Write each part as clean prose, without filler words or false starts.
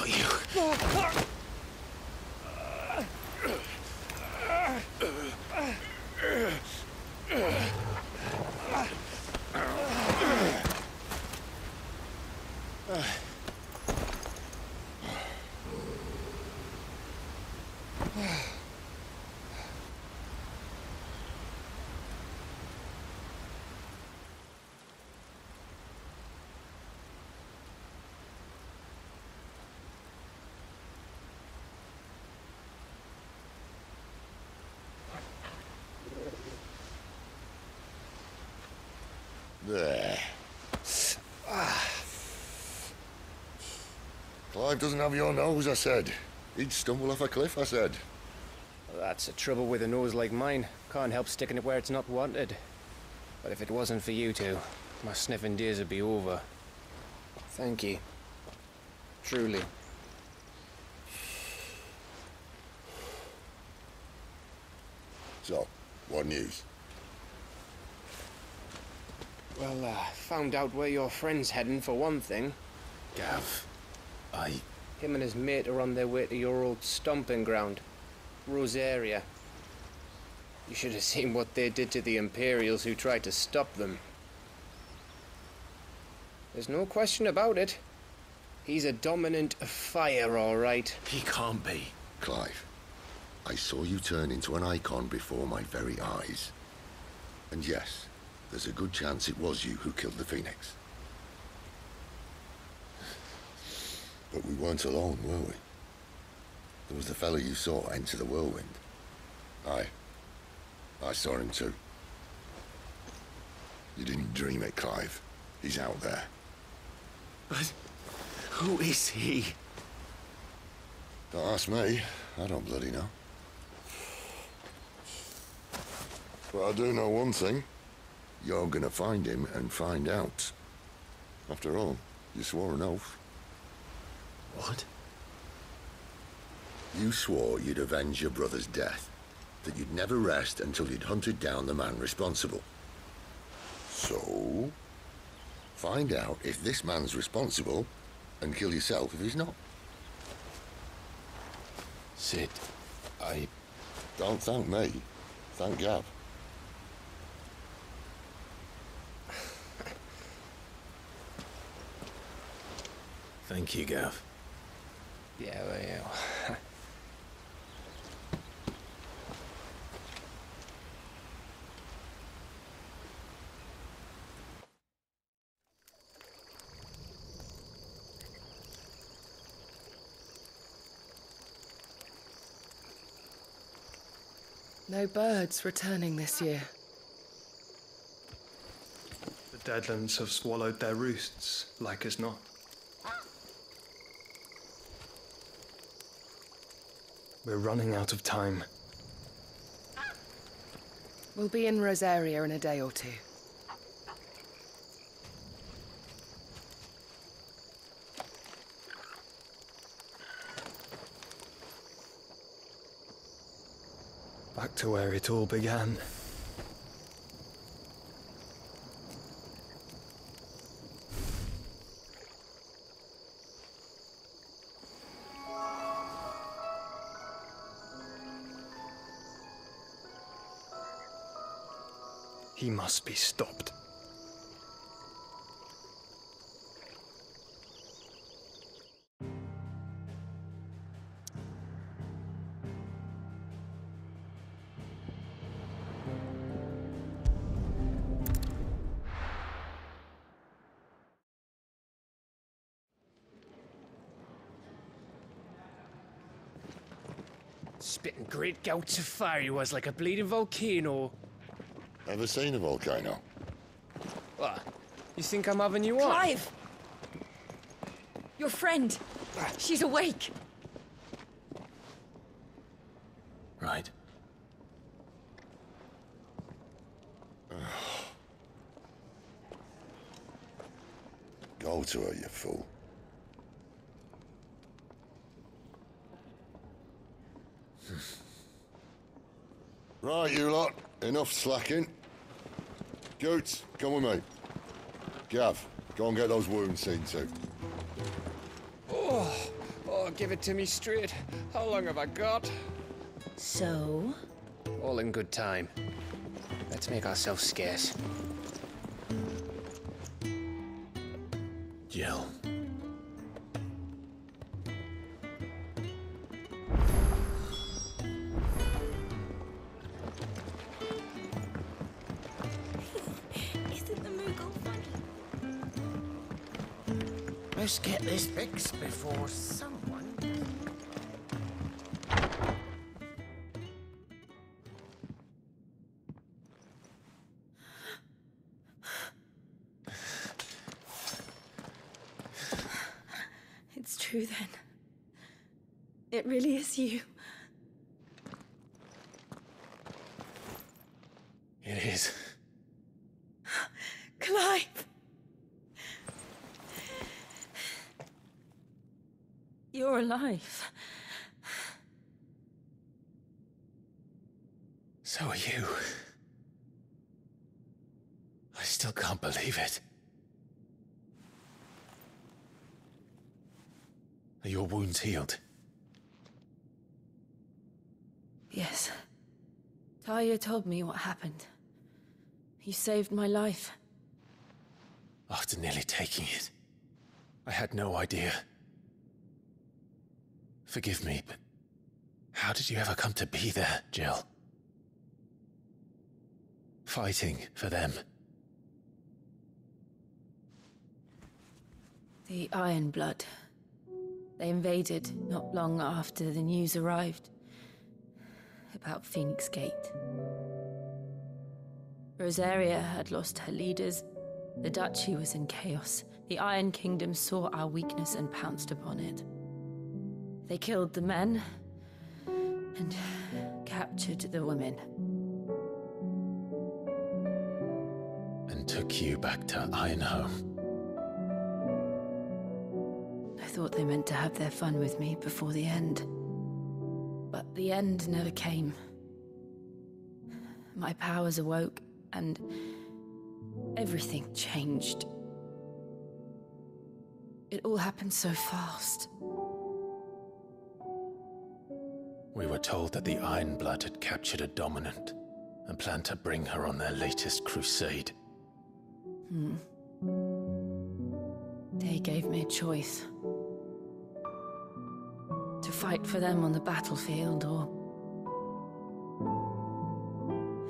got you. There. Clive doesn't have your nose, I said. He'd stumble off a cliff, I said. Well, that's the trouble with a nose like mine. Can't help sticking it where it's not wanted. But if it wasn't for you two, my sniffing days would be over. Thank you. Truly. So, what news? Well, found out where your friend's heading for one thing. Gav, Him and his mate are on their way to your old stomping ground, Rosaria. You should have seen what they did to the Imperials who tried to stop them. There's no question about it. He's a dominant fire, all right. He can't be. Clive, I saw you turn into an icon before my very eyes. And yes, there's a good chance it was you who killed the Phoenix. But we weren't alone, were we? There was the fellow you saw enter the whirlwind. I saw him too. You didn't dream it, Clive. He's out there. But who is he? Don't ask me. I don't bloody know. But I do know one thing. You're gonna find him and find out. After all, you swore an oath. What? You swore you'd avenge your brother's death, that you'd never rest until you'd hunted down the man responsible. So, find out if this man's responsible, and kill yourself if he's not. Sid, Don't thank me. Thank Gav. Thank you, Gav. Yeah, well, yeah. No birds returning this year. The Deadlands have swallowed their roosts, like as not. We're running out of time. We'll be in Rosaria in a day or two. Back to where it all began. He must be stopped. Spitting great gouts of fire he was, like a bleeding volcano. Ever seen a volcano? What? You think I'm having you on? Clive! Your friend! She's awake! Right. Go to her, you fool. Right, you lot. Enough slacking. Goots, come with me. Gav, go and get those wounds seen to. Oh, Give it to me straight. How long have I got? So? All in good time. Let's make ourselves scarce. Jill. Isn't the Moogle funny? Let's get this fixed before someone... It's true then. It really is you. It is. Clive! You're alive. So are you. I still can't believe it. Are your wounds healed? Yes. Talia told me what happened. You saved my life. After nearly taking it, I had no idea. Forgive me, but how did you ever come to be there, Jill? Fighting for them. The Iron Blood. They invaded not long after the news arrived about Phoenix Gate. Rosaria had lost her leaders. The Duchy was in chaos. The Iron Kingdom saw our weakness and pounced upon it. They killed the men and captured the women. And took you back to Ironhome. I thought they meant to have their fun with me before the end. But the end never came. My powers awoke, and everything changed. It all happened so fast. We were told that the Iron Blood had captured a dominant and planned to bring her on their latest crusade. They gave me a choice. To fight for them on the battlefield, or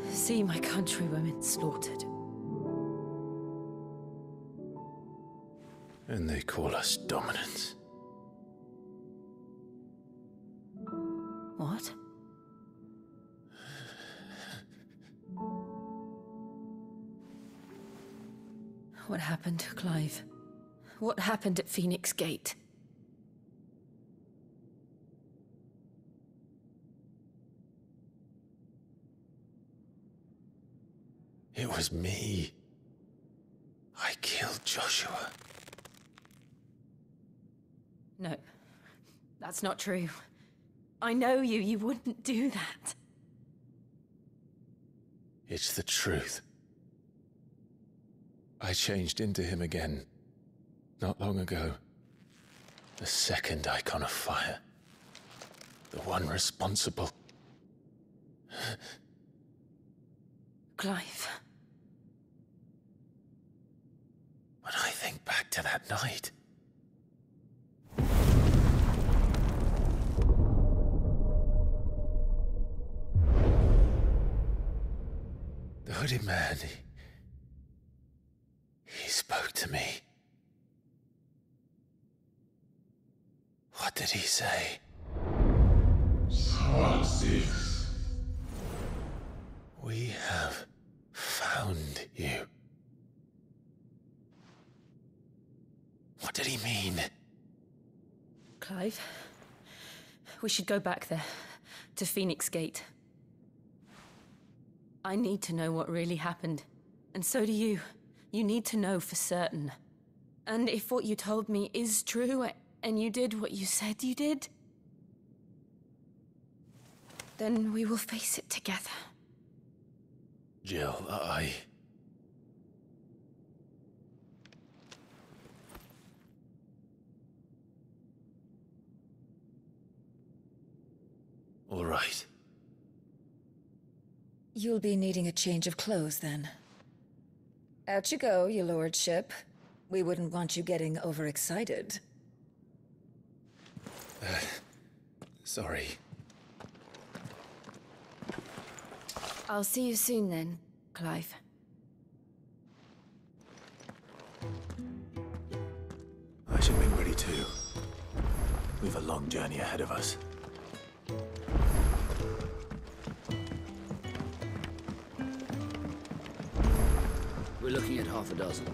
see my countrywomen slaughtered. And they call us dominants. What? What happened, Clive? What happened at Phoenix Gate? It was me. I killed Joshua. No, that's not true. I know you. You wouldn't do that. It's the truth. I changed into him again, not long ago. The second icon of fire. The one responsible. Clive. When I think back to that night... The hooded man, he spoke to me. What did he say? We have found you. What did he mean? Clive, we should go back there, to Phoenix Gate. I need to know what really happened. And so do you. You need to know for certain. And if what you told me is true, and you did what you said you did, then we will face it together. Jill, All right. You'll be needing a change of clothes, then. Out you go, your lordship. We wouldn't want you getting overexcited. Sorry. I'll see you soon then, Clive. I should make ready too. We've a long journey ahead of us. We're looking at half a dozen.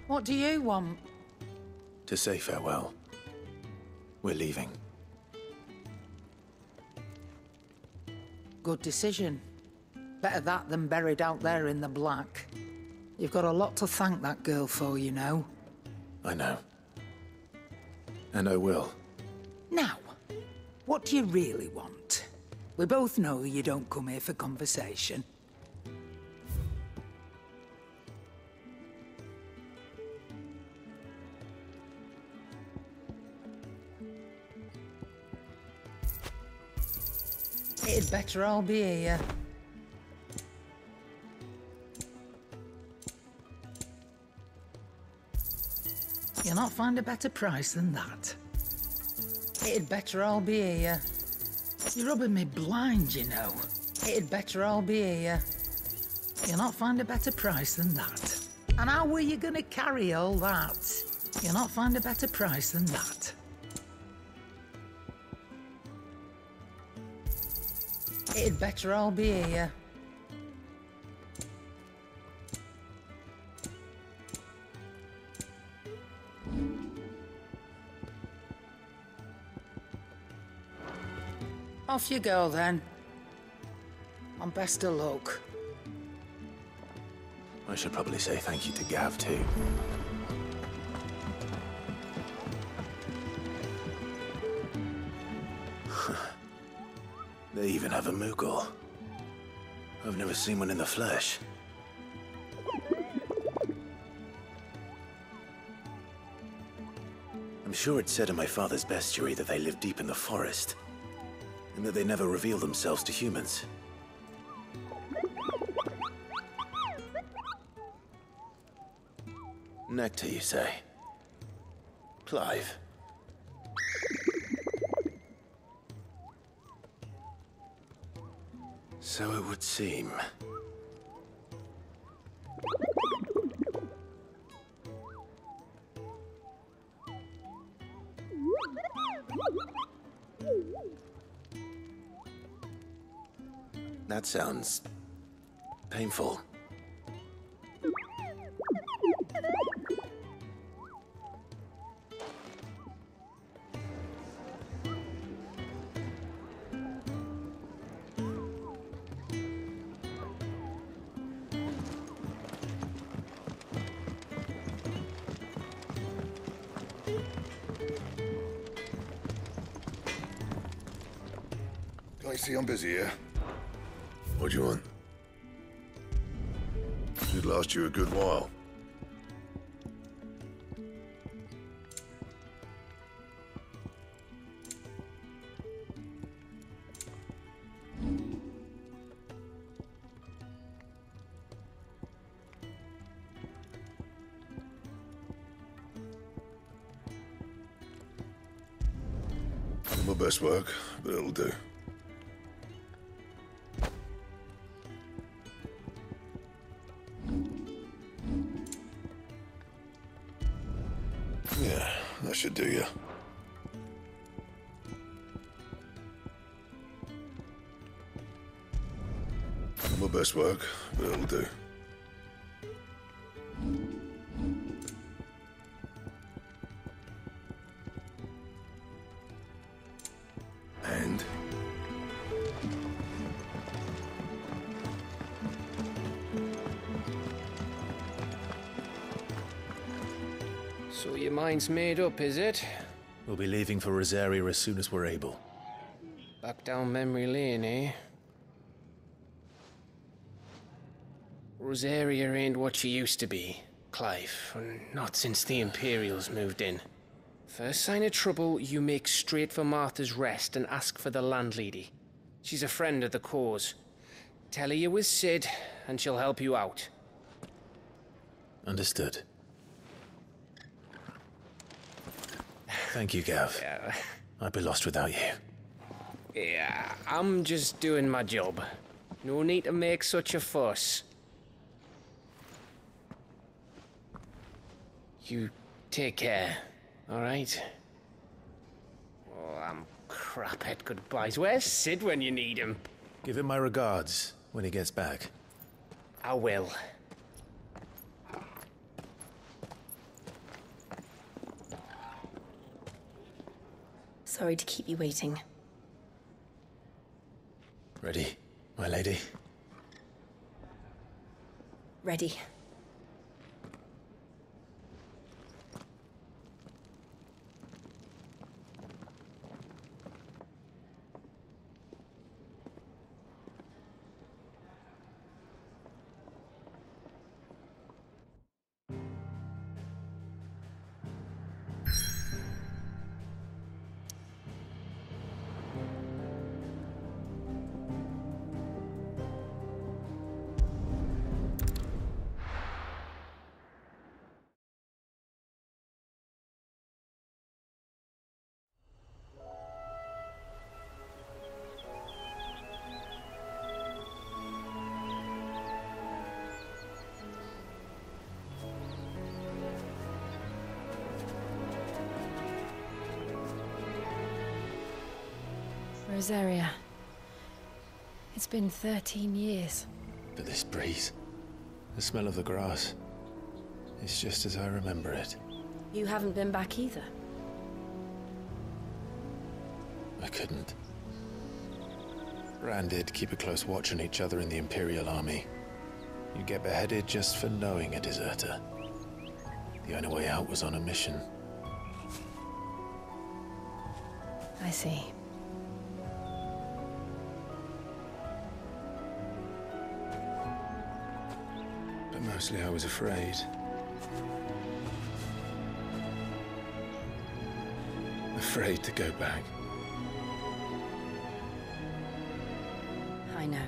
What do you want? To say farewell. We're leaving. Good decision. Better that than buried out there in the black. You've got a lot to thank that girl for, you know. I know. And I will. Now, what do you really want? We both know you don't come here for conversation. It'd better all be here. You'll not find a better price than that. It'd better all be here. You're rubbing me blind, you know. It'd better all be here. You'll not find a better price than that. And how were you gonna carry all that? You'll not find a better price than that. It'd better all be here. Off you go, then. And best of luck. I should probably say thank you to Gav, too. They even have a Moogle. I've never seen one in the flesh. I'm sure it said in my father's bestiary that they live deep in the forest, and that they never reveal themselves to humans. Nectar, you say? Clive. So it would seem. That sounds painful. I see I'm busy here. What do you want? Should last you a good while. My best work, but it'll do. Yeah, that should do you. My best work, but it'll do. And? So your mind's made up, is it? We'll be leaving for Rosaria as soon as we're able. Back down memory lane, eh? Rosaria ain't what she used to be, Clive. Not since the Imperials moved in. First sign of trouble, you make straight for Martha's Rest and ask for the landlady. She's a friend of the cause. Tell her you was Sid, and she'll help you out. Understood. Thank you, Gav. Yeah. I'd be lost without you. Yeah, I'm just doing my job. No need to make such a fuss. You take care, alright? Oh, I'm crap at goodbyes. Where's Sid when you need him? Give him my regards when he gets back. I will. Sorry to keep you waiting. Ready, my lady? Ready. Rosaria. It's been 13 years. But this breeze, the smell of the grass, it's just as I remember it. You haven't been back either. I couldn't. Rand did keep a close watch on each other in the Imperial Army. You get beheaded just for knowing a deserter. The only way out was on a mission. I see. But mostly I was afraid. Afraid to go back. I know.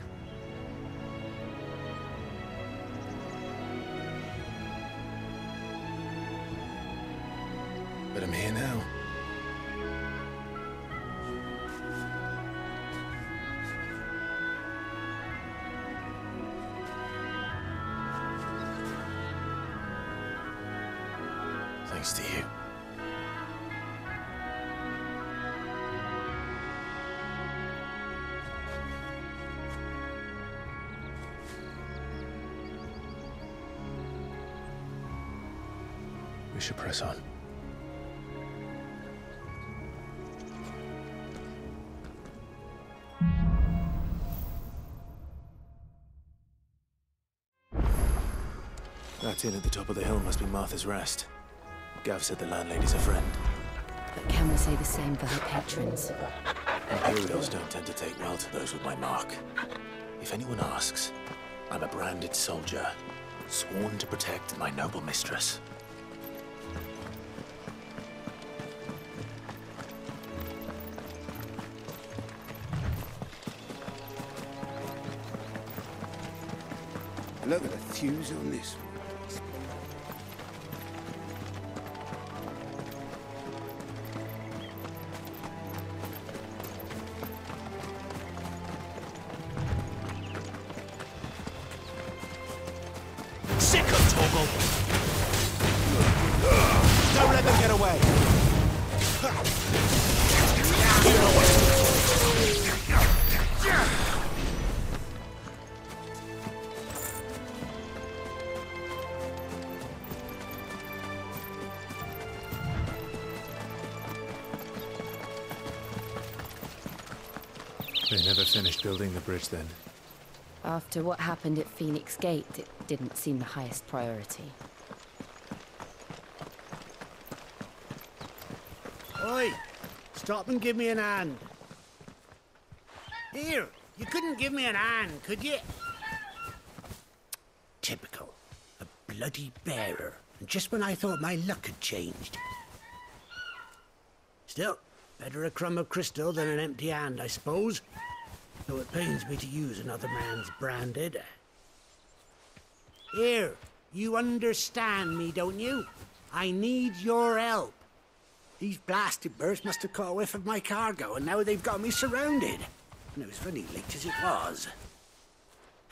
But I'm here now. Thanks to you. We should press on. That inn at the top of the hill must be Martha's Rest. Gav said the landlady's a friend. But can we say the same for her patrons? Imperials don't tend to take well to those with my mark. If anyone asks, I'm a branded soldier, sworn to protect my noble mistress. Look at the fuse on this one. Sick of Toggle! Don't let them get away! You know what? They never finished building the bridge then. After what happened at Phoenix Gate, it didn't seem the highest priority. Oi! Stop and give me an hand. Here, you couldn't give me an hand, could you? Typical. A bloody bearer. And just when I thought my luck had changed. Still, better a crumb of crystal than an empty hand, I suppose. Though it pains me to use another man's branded. Here, you understand me, don't you? I need your help. These blasted birds must have caught a whiff of my cargo, and now they've got me surrounded. And it was funny late as it was.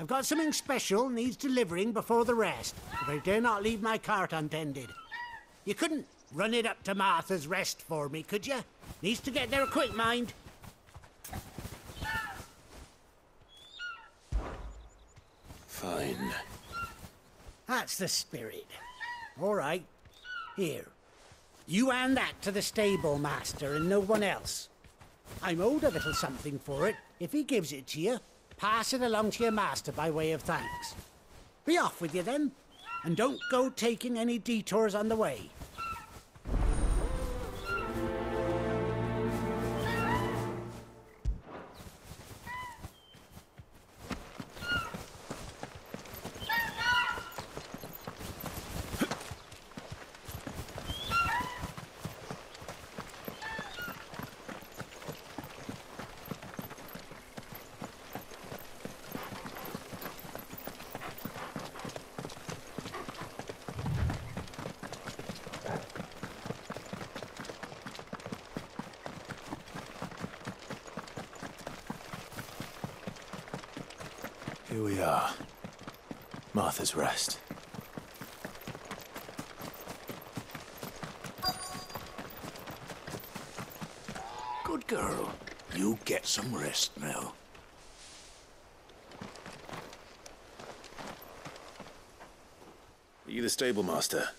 I've got something special needs delivering before the rest, but I dare not leave my cart untended. You couldn't run it up to Martha's Rest for me, could you? Needs to get there quick, mind. Fine. That's the spirit. All right. Here. You hand that to the stable master and no one else. I'm owed a little something for it. If he gives it to you, pass it along to your master by way of thanks. Be off with you then, and don't go taking any detours on the way. Here we are. Martha's Rest. Good girl. You get some rest now. Are you the stable master?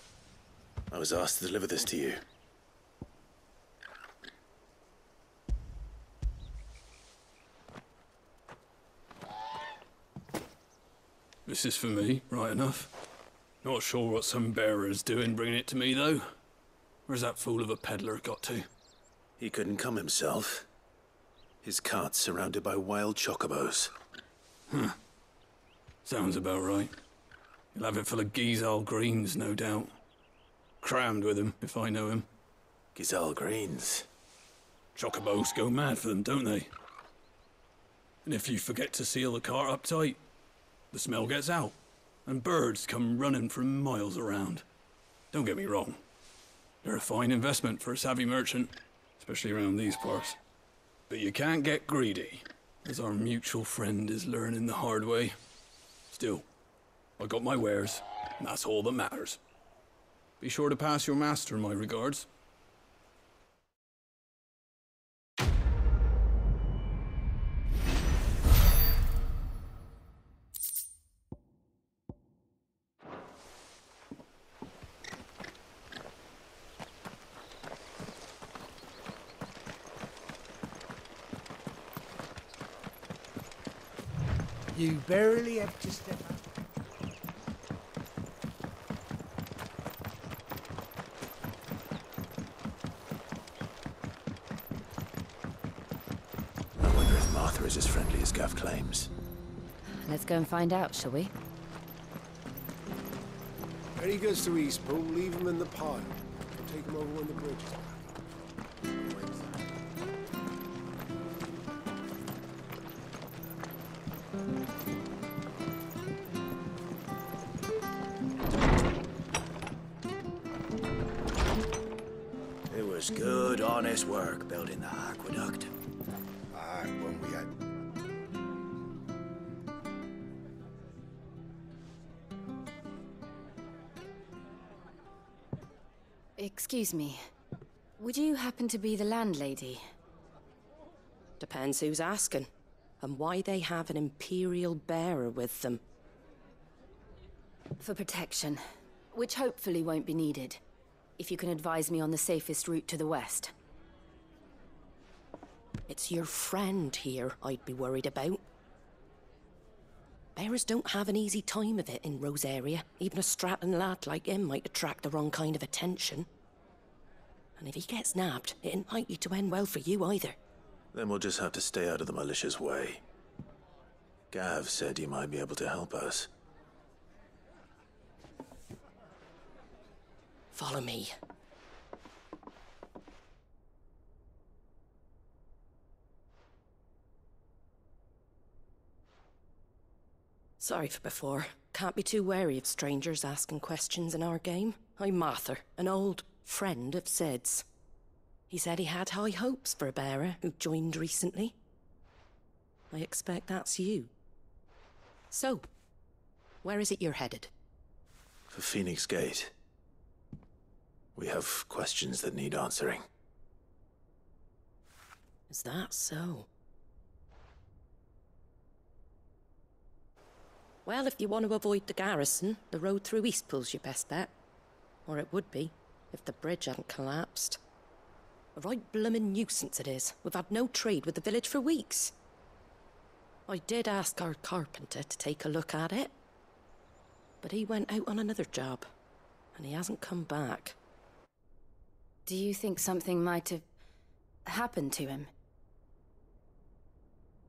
I was asked to deliver this to you. This is for me, right enough. Not sure what some bearer's doing bringing it to me, though. Where's that fool of a peddler got to? He couldn't come himself. His cart's surrounded by wild chocobos. Huh. Sounds about right. He'll have it full of Gizal greens, no doubt. Crammed with him, if I know him. Gizal greens? Chocobos go mad for them, don't they? And if you forget to seal the cart up tight, the smell gets out, and birds come running from miles around. Don't get me wrong. They're a fine investment for a savvy merchant, especially around these parts. But you can't get greedy, as our mutual friend is learning the hard way. Still, I got my wares, and that's all that matters. Be sure to pass your master my regards. You barely have to step up. I wonder if Martha is as friendly as Gav claims. Let's go and find out, shall we? Any goods to Eastpool, leave them in the pile. We'll take them over when the bridge is back. It was good, honest work building the aqueduct. Aye, when we had... Excuse me. Would you happen to be the landlady? Depends who's asking, and why they have an Imperial bearer with them. For protection, which hopefully won't be needed. If you can advise me on the safest route to the west. It's your friend here I'd be worried about. Bearers don't have an easy time of it in Rosaria. Even a strapping lad like him might attract the wrong kind of attention. And if he gets nabbed, it ain't likely to end well for you either. Then we'll just have to stay out of the malicious way. Gav said you might be able to help us. Follow me. Sorry for before. Can't be too wary of strangers asking questions in our game. I'm Martha, an old friend of Sid's. He said he had high hopes for a bearer who joined recently. I expect that's you. So, where is it you're headed? For Phoenix Gate. We have questions that need answering. Is that so? Well, if you want to avoid the garrison, the road through Eastpool's your best bet. Or it would be, if the bridge hadn't collapsed. A right bloomin' nuisance it is. We've had no trade with the village for weeks. I did ask our carpenter to take a look at it. But he went out on another job, and he hasn't come back. Do you think something might have happened to him?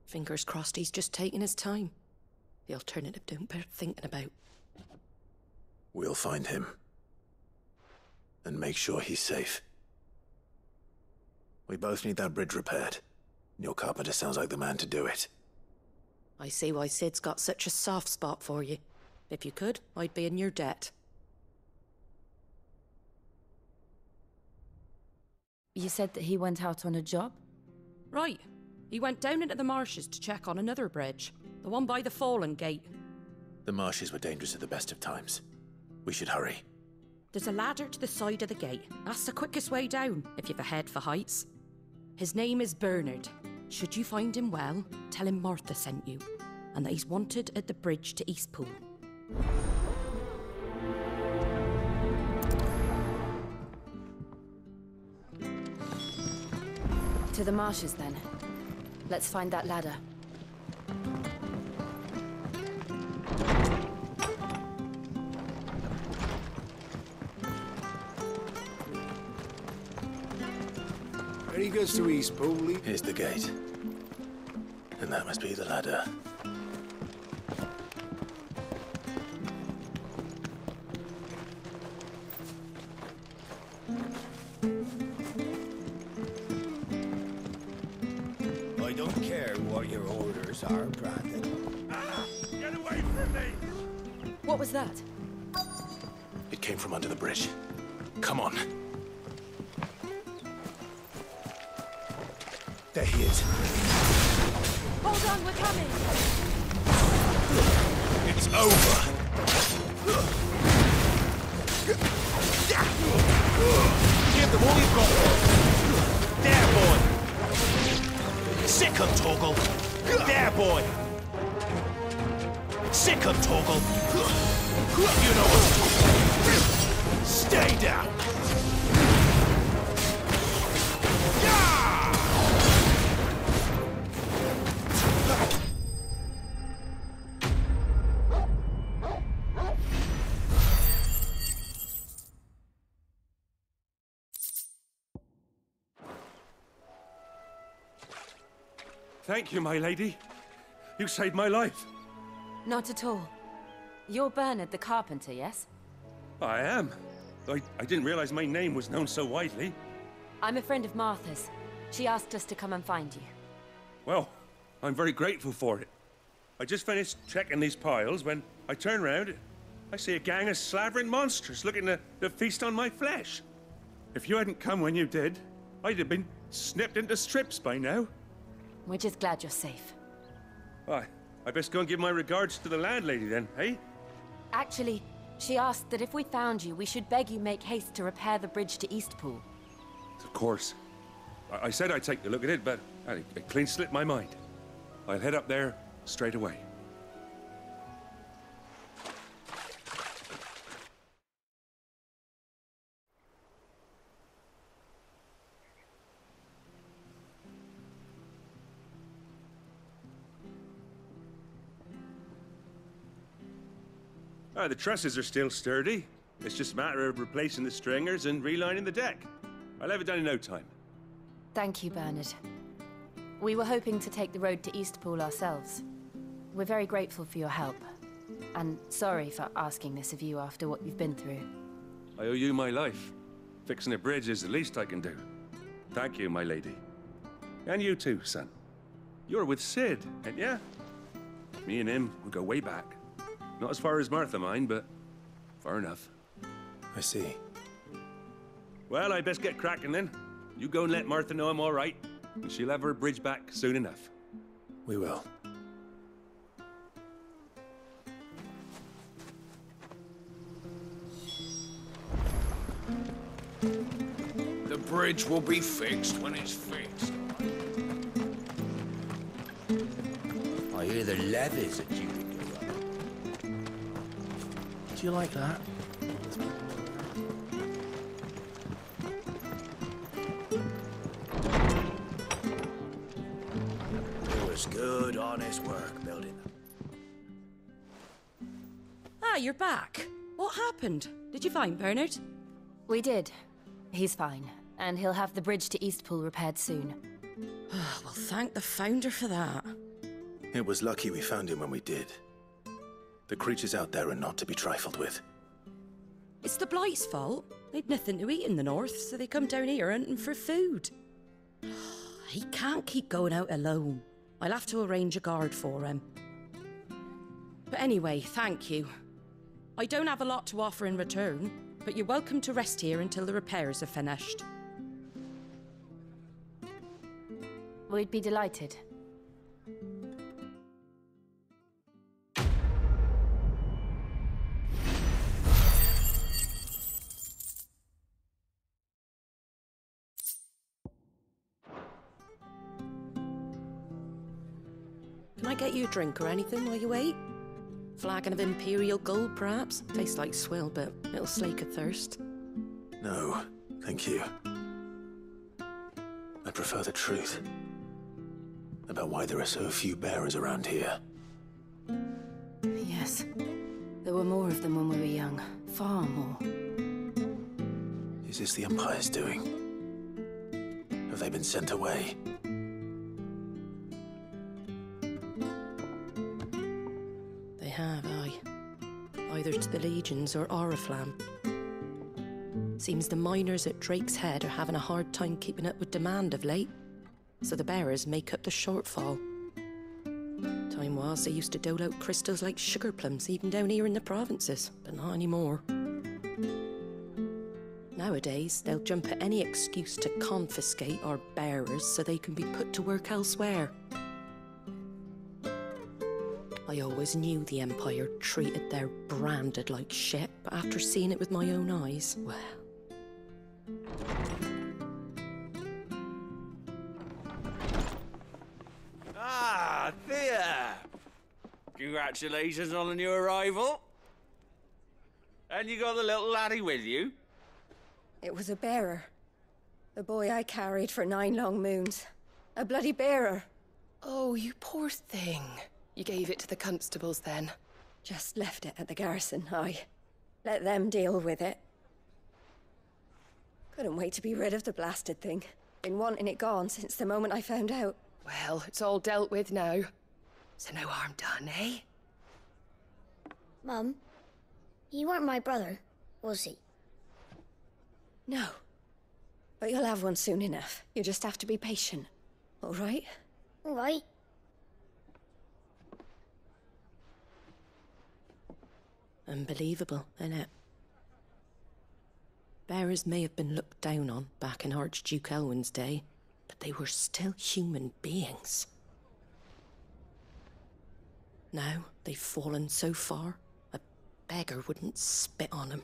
Fingers crossed he's just taking his time. The alternative don't bear thinking about. We'll find him. And make sure he's safe. We both need that bridge repaired. Your carpenter sounds like the man to do it. I see why Sid's got such a soft spot for you. If you could, I'd be in your debt. You said that he went out on a job? Right. He went down into the marshes to check on another bridge. The one by the Fallen Gate. The marshes were dangerous at the best of times. We should hurry. There's a ladder to the side of the gate. That's the quickest way down, if you've a head for heights. His name is Bernard. Should you find him well, tell him Martha sent you, and that he's wanted at the bridge to Eastpool. To the marshes, then. Let's find that ladder. There he goes to Eastpool. Here's the gate. And that must be the ladder. I don't care what your orders are, Brandon. Get away from me! What was that? It came from under the bridge. Come on. There he is. Hold on, we're coming! It's over. Give them all you've got. There, boy. Sick 'em, Torgal. There, boy. Sick 'em, Torgal. You know what to do. Stay down. Thank you, my lady. You saved my life. Not at all. You're Bernard the carpenter, yes? I am. I didn't realize my name was known so widely. I'm a friend of Martha's. She asked us to come and find you. Well, I'm very grateful for it. I just finished checking these piles when I turn round. I see a gang of slavering monsters looking to feast on my flesh. If you hadn't come when you did, I'd have been snipped into strips by now. We're just glad you're safe. I best go and give my regards to the landlady then, eh? Actually, she asked that if we found you, we should beg you make haste to repair the bridge to Eastpool. Of course. I said I'd take a look at it, but it clean slipped my mind. I'll head up there straight away. The trusses are still sturdy. It's just a matter of replacing the stringers and relining the deck. I'll have it done in no time. Thank you, Bernard. We were hoping to take the road to Eastpool ourselves. We're very grateful for your help. And sorry for asking this of you after what you've been through. I owe you my life. Fixing a bridge is the least I can do. Thank you, my lady. And you too, son. You're with Sid, ain't ya? Me and him, we go way back. Not as far as Martha, mind, but far enough. I see. Well, I best get cracking then. You go and let Martha know I'm all right, and she'll have her bridge back soon enough. We will. The bridge will be fixed when it's fixed. I hear the levies are due to go up. Do you like that? It was good, honest work building them. Ah, you're back. What happened? Did you find Bernard? We did. He's fine, and he'll have the bridge to Eastpool repaired soon. Well, thank the Founder for that. It was lucky we found him when we did. The creatures out there are not to be trifled with. It's the Blight's fault. They'd nothing to eat in the north, so they come down here hunting for food. He can't keep going out alone. I'll have to arrange a guard for him. But anyway, thank you. I don't have a lot to offer in return, but you're welcome to rest here until the repairs are finished. We'd be delighted. Can I get you a drink or anything while you wait? Flagon of Imperial Gold, perhaps? Tastes like swill, but it'll slake a thirst. No, thank you. I prefer the truth. About why there are so few bearers around here. Yes. There were more of them when we were young. Far more. Is this the Empire's doing? Have they been sent away? They have, aye. Either to the Legions or Oriflamme. Seems the miners at Drake's Head are having a hard time keeping up with demand of late, so the bearers make up the shortfall. Time was they used to dole out crystals like sugar plums even down here in the provinces, but not anymore. Nowadays, they'll jump at any excuse to confiscate our bearers so they can be put to work elsewhere. I always knew the Empire treated their branded like shit, but after seeing it with my own eyes, well... Ah, Thea! Congratulations on the new arrival. And you got the little laddie with you? It was a bearer. The boy I carried for 9 long moons. A bloody bearer. Oh, you poor thing. You gave it to the constables then? Just left it at the garrison, aye. Let them deal with it. Couldn't wait to be rid of the blasted thing. Been wanting it gone since the moment I found out. Well, it's all dealt with now. So no harm done, eh? Mum, he weren't my brother, was he? No. But you'll have one soon enough. You just have to be patient. All right? All right. Unbelievable, innit? Bearers may have been looked down on back in Archduke Elwin's day, but they were still human beings. Now they've fallen so far, a beggar wouldn't spit on them.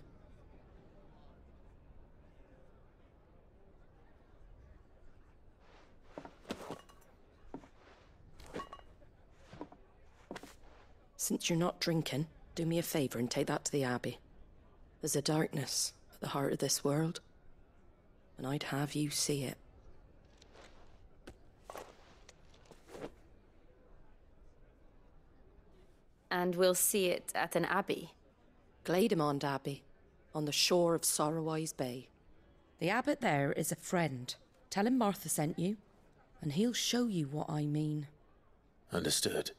Since you're not drinking, do me a favour and take that to the Abbey. There's a darkness at the heart of this world, and I'd have you see it. And we'll see it at an abbey? Glademond Abbey, on the shore of Sorrowwise Bay. The abbot there is a friend. Tell him Martha sent you, and he'll show you what I mean. Understood.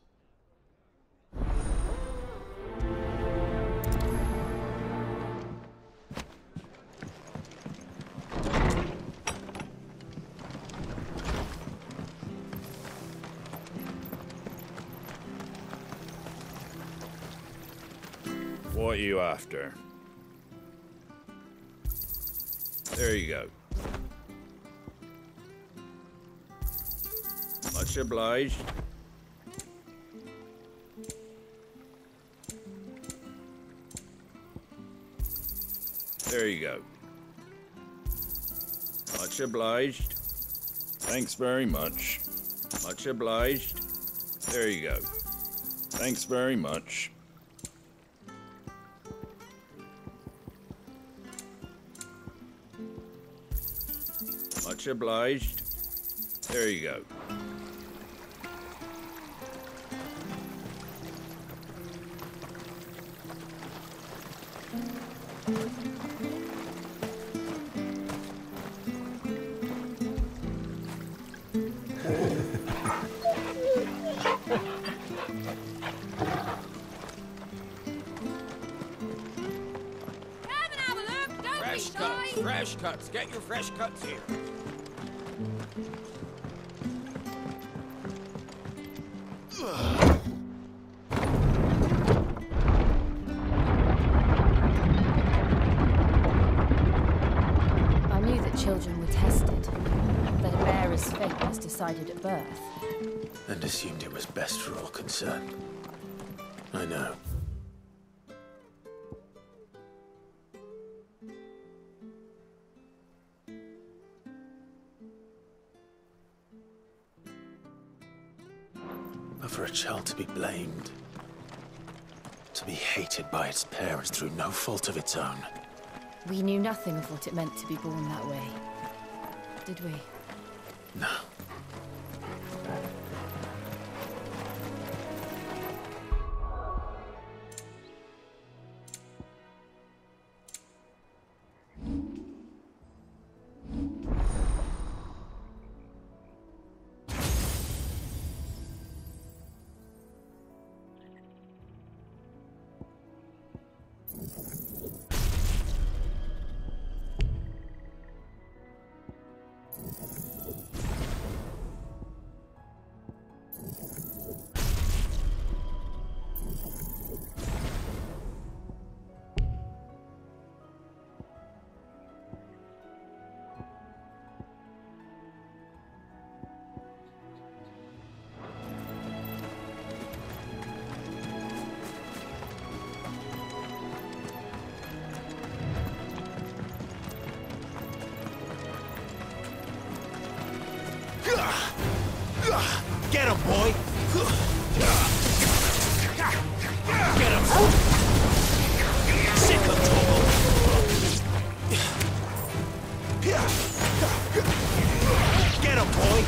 What are you after? There you go. Much obliged. There you go. Much obliged. Thanks very much. Much obliged. There you go. Thanks very much. Much obliged. There you go. Fresh cuts. Get your fresh cuts here. I knew that children were tested, that a bearer's fate was decided at birth. And assumed it was best for all concerned. I know. But for a child to be blamed, to be hated by its parents through no fault of its own. We knew nothing of what it meant to be born that way, did we? No. Get him, boy! Get him! Sick of trouble! Get him, boy!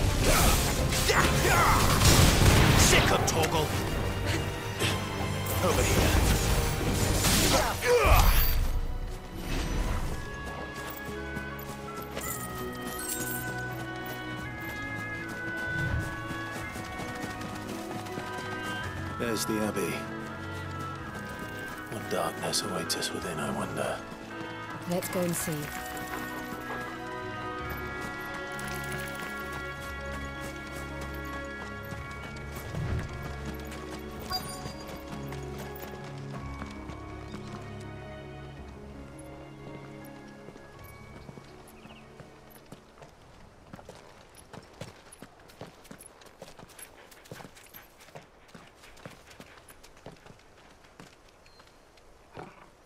Sick of Toggle! Over here. There's the Abbey. What darkness awaits us within, I wonder? Let's go and see.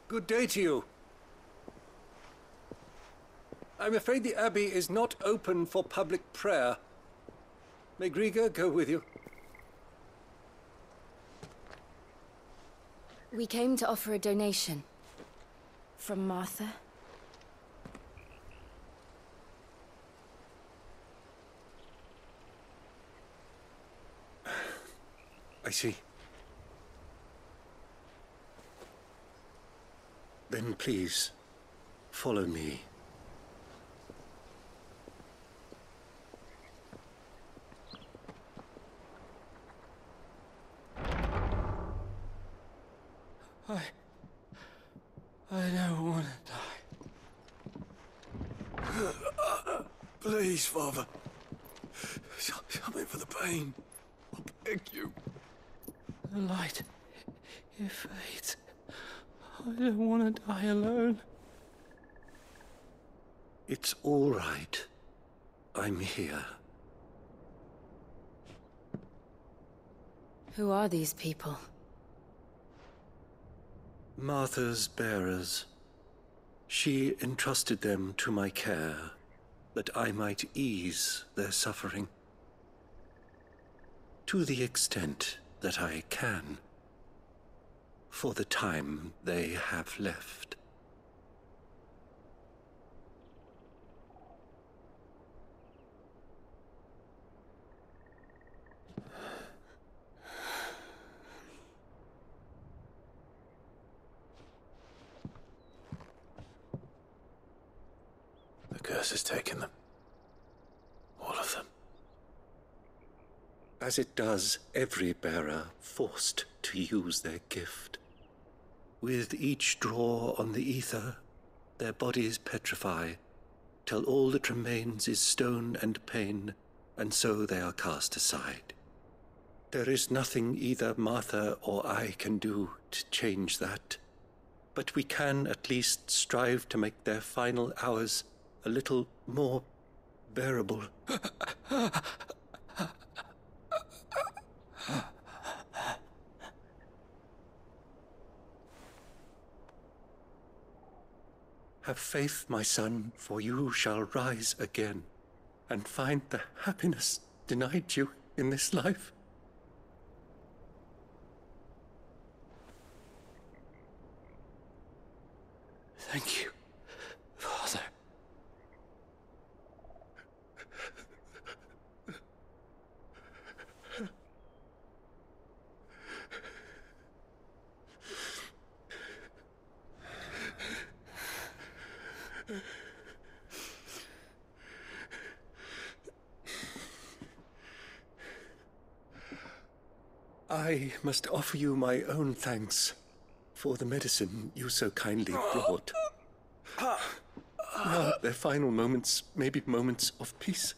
Good day to you. I'm afraid the Abbey is not open for public prayer. May Grieger go with you? We came to offer a donation. From Martha. I see. Then please, follow me. I don't want to die. Please, Father. Something for the pain. I beg you. The light, it fades. I don't want to die alone. It's all right. I'm here. Who are these people? Martha's bearers. She entrusted them to my care, that I might ease their suffering. To the extent that I can, for the time they have left. The curse has taken them. All of them. As it does every bearer forced to use their gift. With each draw on the ether, their bodies petrify, till all that remains is stone and pain, and so they are cast aside. There is nothing either Martha or I can do to change that, but we can at least strive to make their final hours a little more bearable. Have faith, my son, for you shall rise again and find the happiness denied you in this life. Thank you, Father. I must offer you my own thanks for the medicine you so kindly brought. Now, their final moments may be moments of peace.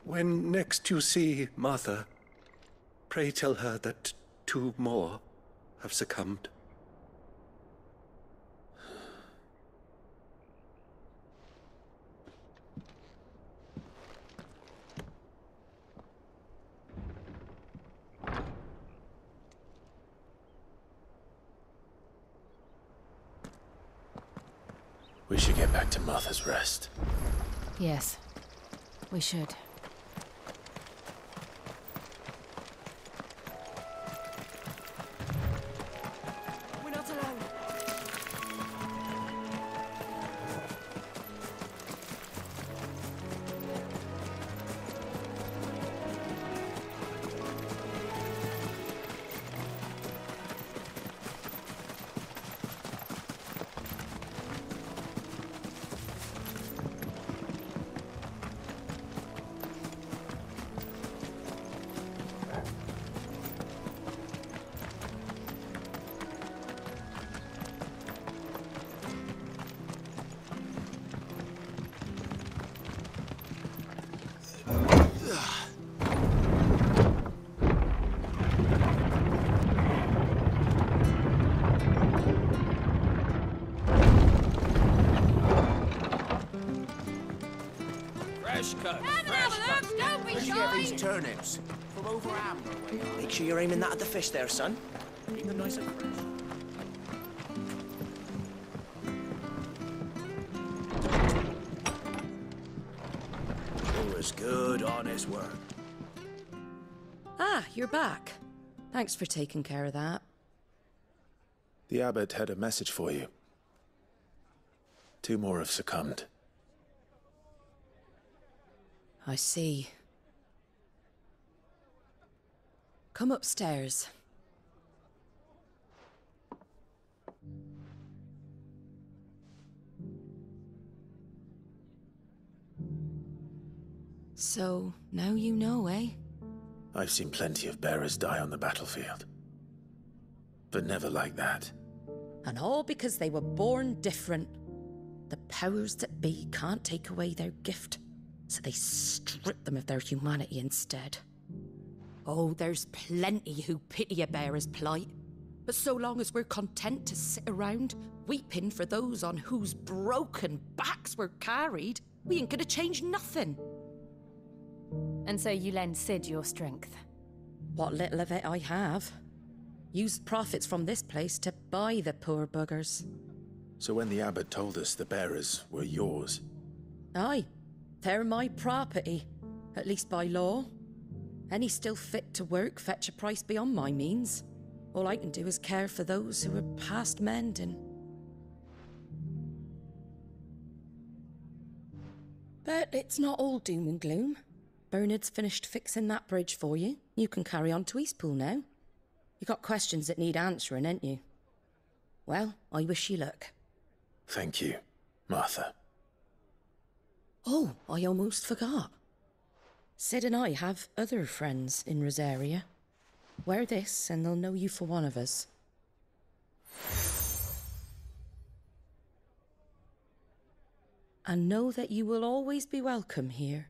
When next you see Martha, pray tell her that 2 more have succumbed. We should get back to Martha's Rest. Yes, we should. We're not alone. Fresh cut. Where'd you get these turnips? From over Amber way. Make sure you're aiming that at the fish there, son. Keep them nice and fresh. It was good, honest work. Ah, you're back. Thanks for taking care of that. The abbot had a message for you. 2 more have succumbed. I see. Come upstairs. So, now you know, eh? I've seen plenty of bearers die on the battlefield. But never like that. And all because they were born different. The powers that be can't take away their gift, so they strip them of their humanity instead. Oh, there's plenty who pity a bearer's plight. But so long as we're content to sit around, weeping for those on whose broken backs we're carried, we ain't gonna change nothing. And so you lend Sid your strength? What little of it I have. Used profits from this place to buy the poor buggers. So when the abbot told us the bearers were yours? Aye, they're my property, at least by law. Any still fit to work fetch a price beyond my means. All I can do is care for those who are past mending. But it's not all doom and gloom. Bernard's finished fixing that bridge for you. You can carry on to Eastpool now. You got questions that need answering, ain't you? Well, I wish you luck. Thank you, Martha. Oh, I almost forgot. Sid and I have other friends in Rosaria. Wear this and they'll know you for one of us. And know that you will always be welcome here.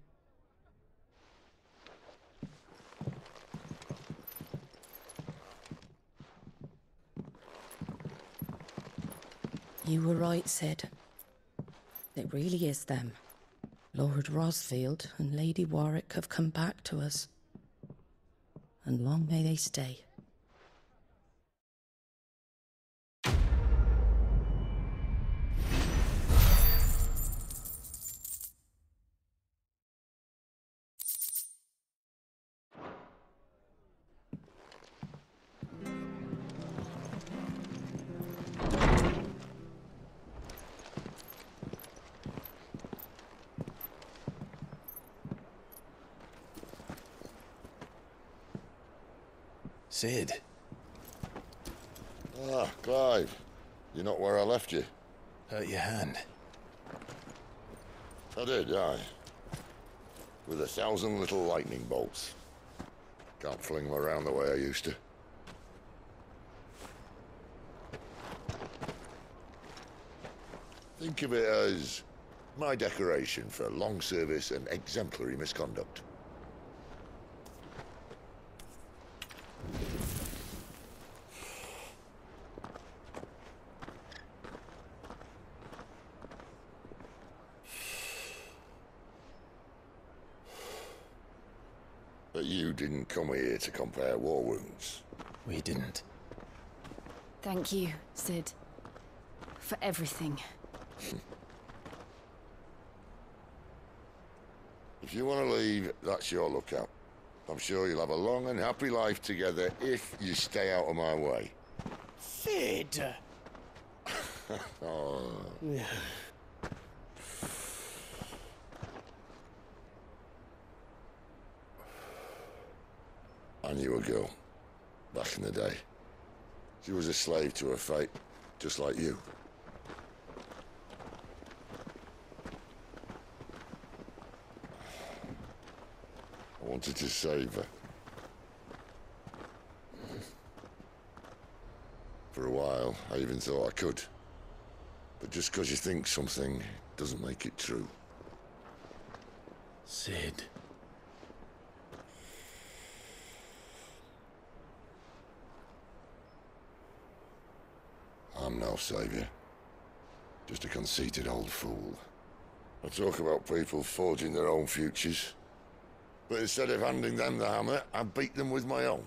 You were right, Sid. It really is them. Lord Rosfield and Lady Warwick have come back to us. And long may they stay. Sid. Ah, Clive. You're not where I left you. Hurt your hand. I did, aye. With 1,000 little lightning bolts. Can't fling them around the way I used to. Think of it as my decoration for long service and exemplary misconduct. But you didn't come here to compare war wounds. We didn't. Thank you, Sid. For everything. If you want to leave, that's your lookout. I'm sure you'll have a long and happy life together if you stay out of my way. Sid! Oh. I knew a girl, back in the day. She was a slave to her fate, just like you. I wanted to save her. For a while, I even thought I could. But just because you think something doesn't make it true. Sid. I'm no savior. Just a conceited old fool. I talk about people forging their own futures. But instead of handing them the hammer, I beat them with my own.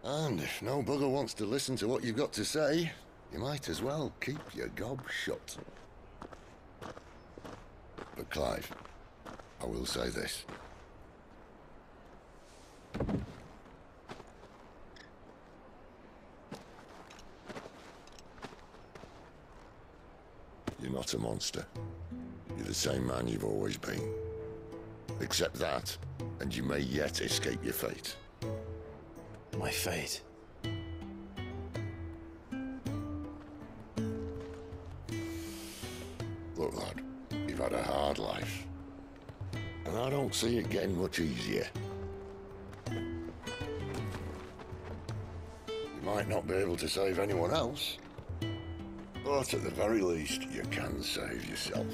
And if no bugger wants to listen to what you've got to say, you might as well keep your gob shut. But Clive, I will say this. You're not a monster. You're the same man you've always been. Accept that, and you may yet escape your fate. My fate? Look, lad, you've had a hard life. And I don't see it getting much easier. You've Might not be able to save anyone else, but at the very least, you can save yourself.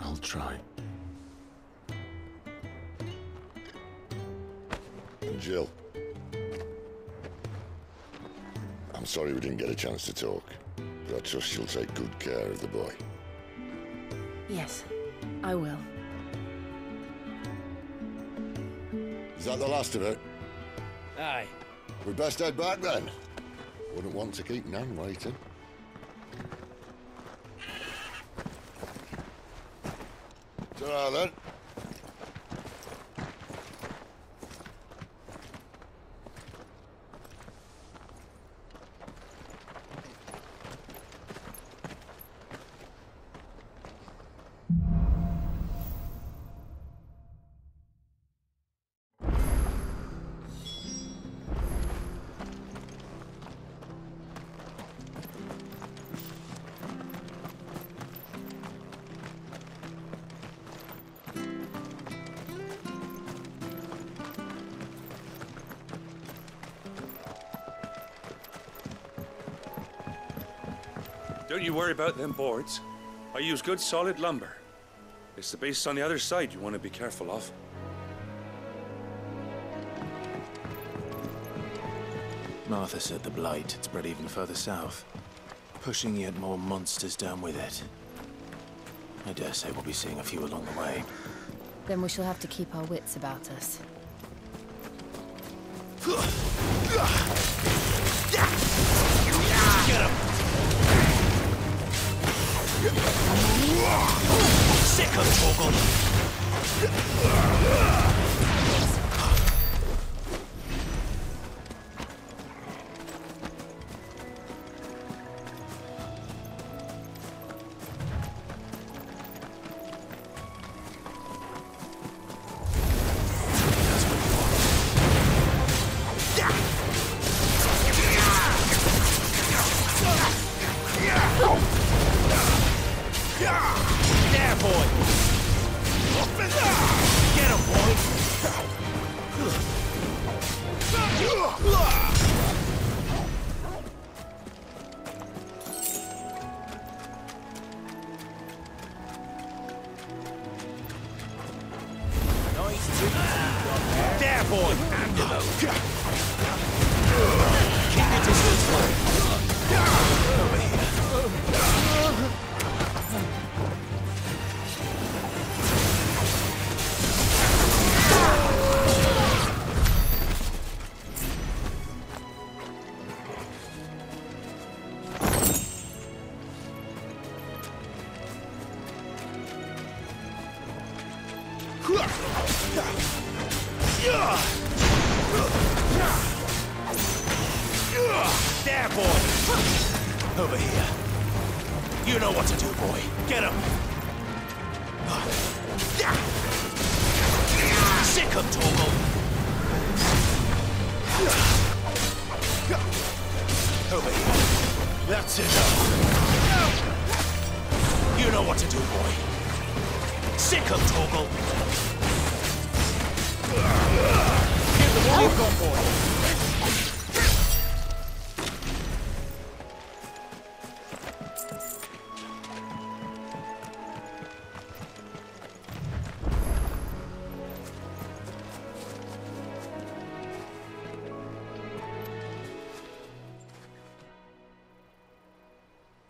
I'll try. And Jill, I'm sorry we didn't get a chance to talk, but I trust you'll take good care of the boy. Yes, I will. Is that the last of it? Aye. We best head back then. Wouldn't want to keep Nan waiting. Ta-ra then. Don't you worry about them boards. I use good solid lumber. It's the base on the other side you want to be careful of. Martha said the blight had spread even further south, pushing yet more monsters down with it. I dare say we'll be seeing a few along the way. Then we shall have to keep our wits about us. Get him! Sick of Torgal! There, boy! Get him, boy! Nice treat. There, boy! Keep your distance, boy. Over here. There, boy! Over here. You know what to do, boy. Get him! Sick him, Torgal! Over here. That's it. You know what to do, boy. Sick him, Torgal! Give them all you've got, boy!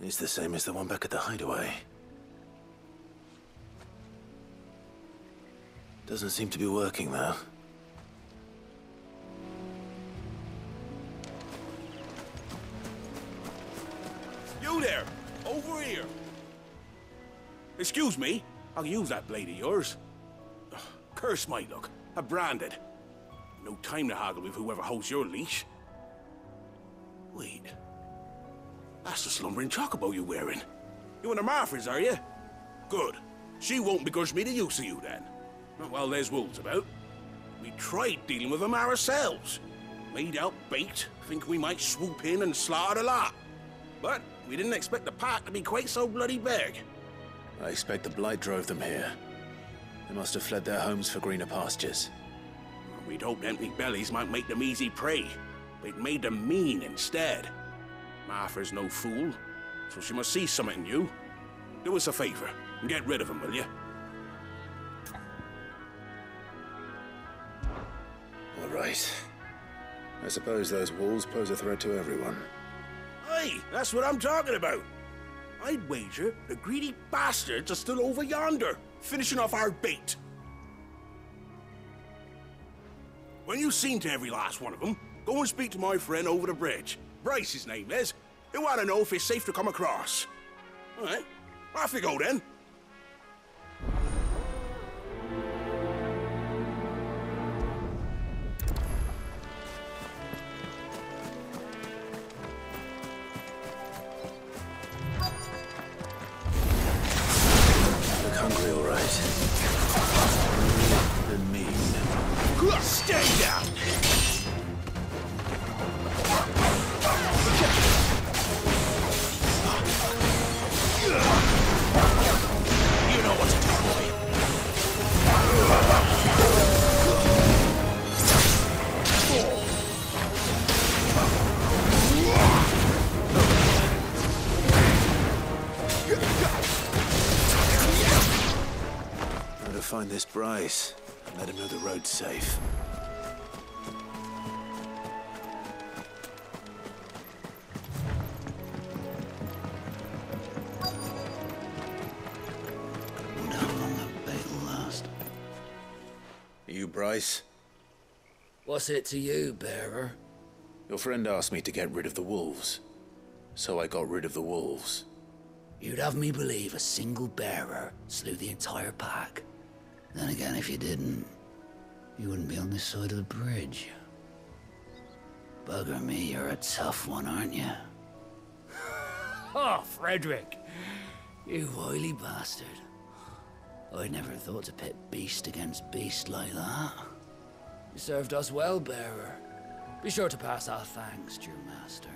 It's the same as the one back at the hideaway. Doesn't seem to be working, though. You there! Over here! Excuse me, I'll use that blade of yours. Ugh, curse my luck. I'm branded. No time to haggle with whoever holds your leash. Wait. That's the slumbering chocobo you're wearing. You one of Martha's, are you? Good. She won't begrudge me the use of you, then. Not while there's wolves about. We tried dealing with them ourselves. Made out bait, think we might swoop in and slaughter the lot. But we didn't expect the pack to be quite so bloody big. I expect the blight drove them here. They must have fled their homes for greener pastures. We'd hoped empty bellies might make them easy prey, but it made them mean instead. Martha's no fool, so she must see something in you. Do us a favor and get rid of him, will you? All right. I suppose those wolves pose a threat to everyone. Aye, that's what I'm talking about. I'd wager the greedy bastards are still over yonder, finishing off our bait. When you've seen to every last one of them, go and speak to my friend over the bridge. Bryce, his name is. They want to know if it's safe to come across. All right, off you go then. Look hungry, all right. And mean. Stay down! You know what to do, boy. Better find this Bryce and let him know the road's safe. You, Bryce? What's it to you, bearer? Your friend asked me to get rid of the wolves, so I got rid of the wolves. You'd have me believe a single bearer slew the entire pack. Then again, if you didn't, you wouldn't be on this side of the bridge. Bugger me, you're a tough one, aren't you? Oh, Frederick! You wily bastard. I'd never thought to pit beast against beast like that. You served us well, bearer. Be sure to pass our thanks to your master.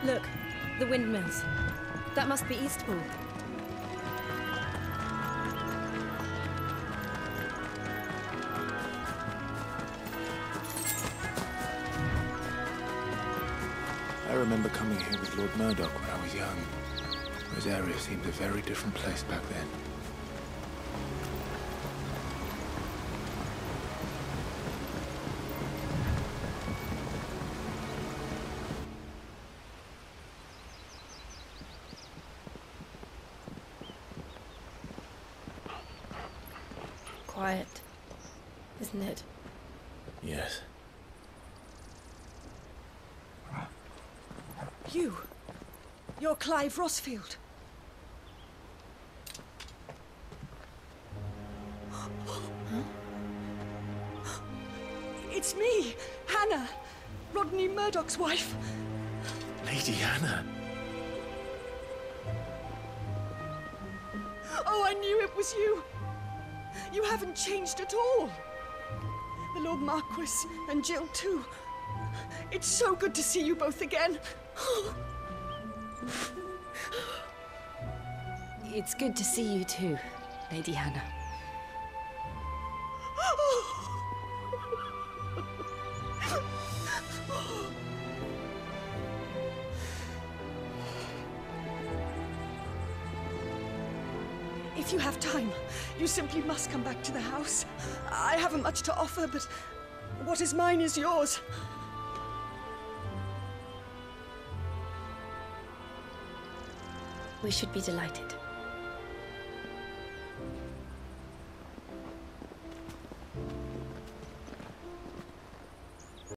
Look, the windmills. That must be Eastpool. I remember coming here with Lord Murdoch when I was young. Rosaria seemed a very different place back then. Quiet, isn't it? Yes. You're Clive Rossfield. It's me, Hannah, Rodney Murdoch's wife. Lady Hannah. Oh, I knew it was you. You haven't changed at all. The Lord Marquis and Jill too. It's so good to see you both again. It's good to see you too, Lady Hannah. If you have time, you simply must come back to the house. I haven't much to offer, but what is mine is yours. We should be delighted.